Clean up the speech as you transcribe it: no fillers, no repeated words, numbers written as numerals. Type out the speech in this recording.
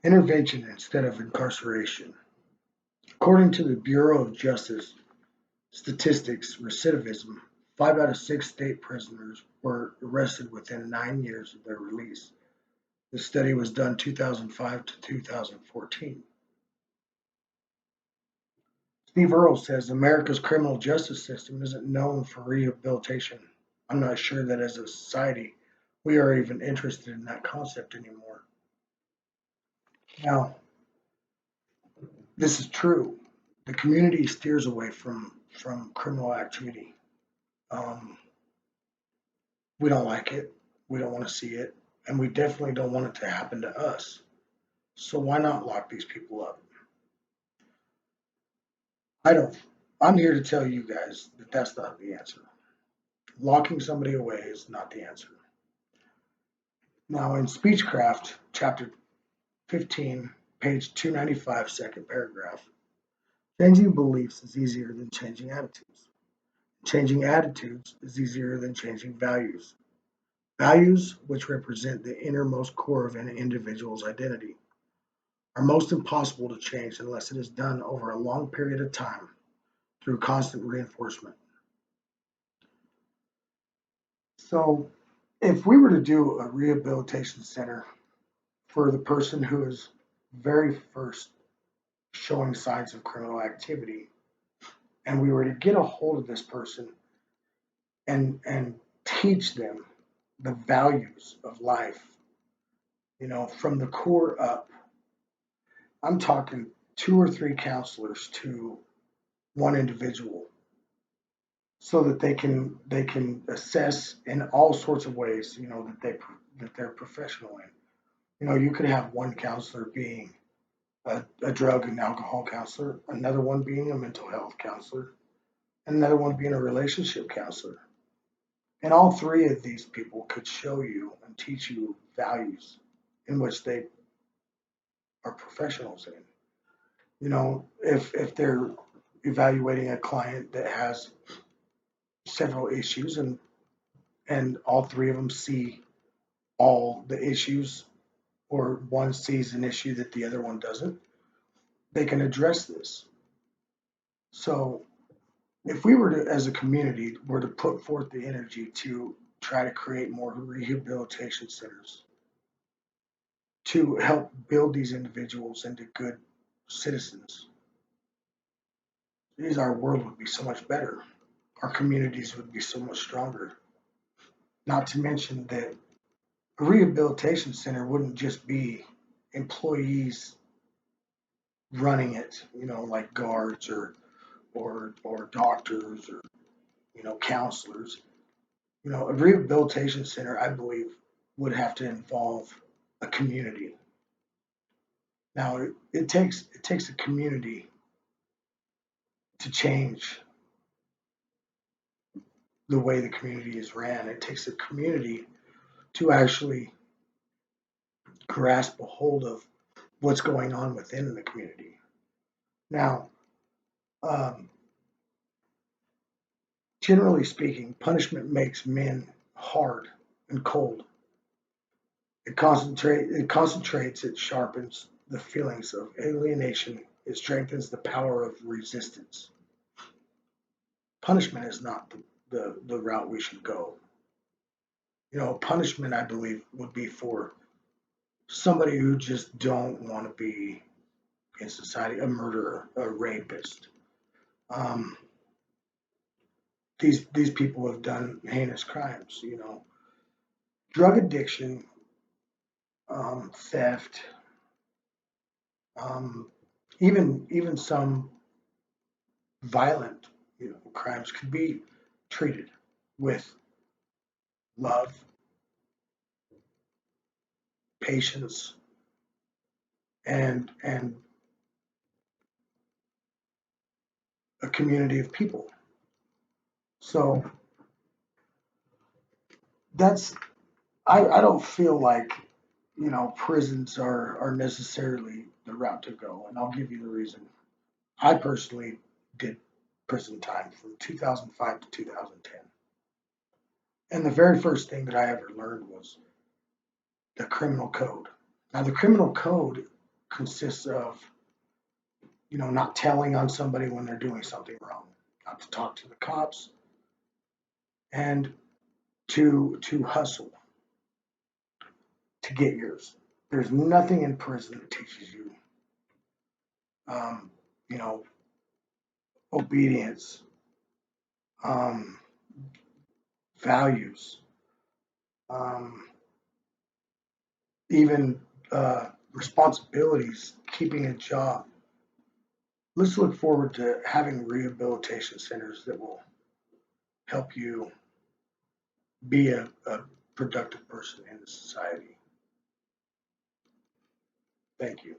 Intervention instead of incarceration. According to the Bureau of Justice Statistics Recidivism, 5 out of 6 state prisoners were arrested within 9 years of their release. The study was done 2005 to 2014. Steve Earle says America's criminal justice system isn't known for rehabilitation. I'm not sure that as a society we are even interested in that concept anymore. Now, this is true. The community steers away from criminal activity. Um, we don't like it. We don't want to see it. And we definitely don't want it to happen to us. So why not lock these people up? I don't. I'm here to tell you guys that that's not the answer. Locking somebody away is not the answer. Now, in Speechcraft, chapter 15, page 295, second paragraph, changing beliefs is easier than changing attitudes. Changing attitudes is easier than changing values. Values, which represent the innermost core of an individual's identity, are most impossible to change unless it is done over a long period of time through constant reinforcement. So, if we were to do a rehabilitation center for the person who is very first showing signs of criminal activity, and we were to get a hold of this person and teach them the values of life, from the core up, I'm talking 2 or 3 counselors to one individual so that they can assess in all sorts of ways, that they're professional in. You could have one counselor being a drug and alcohol counselor, another one being a mental health counselor, and another one being a relationship counselor. And all three of these people could show you and teach you values in which they are professionals in. If they're evaluating a client that has several issues and all three of them see all the issues, or one sees an issue that the other one doesn't, they can address this. So if we were to, as a community, were to put forth the energy to try to create more rehabilitation centers to help build these individuals into good citizens, our world would be so much better. Our communities would be so much stronger. Not to mention that a rehabilitation center wouldn't just be employees running it, like guards or doctors or counselors. A rehabilitation center, I believe, would have to involve a community. Now, it takes a community to change the way the community is ran. It takes a community to actually grasp a hold of what's going on within the community. Now, um, generally speaking, punishment makes men hard and cold. It concentrates, it sharpens the feelings of alienation, it strengthens the power of resistance. Punishment is not the route we should go. Punishment, I believe, would be for somebody who just don't want to be in society, a murderer, a rapist. Um, these people have done heinous crimes. Drug addiction, theft, um, even some violent, crimes could be treated with love, patience, and a community of people. So that's I don't feel like prisons are necessarily the route to go, and I'll give you the reason. I personally did prison time from 2005 to 2010, and the very first thing that I ever learned was the criminal code. Now, the criminal code consists of, not telling on somebody when they're doing something wrong, not to talk to the cops, and to hustle to get yours. There's nothing in prison that teaches you, um, you know, obedience, um, values, um, even responsibilities, keeping a job. Let's look forward to having rehabilitation centers that will help you be a productive person in society. Thank you.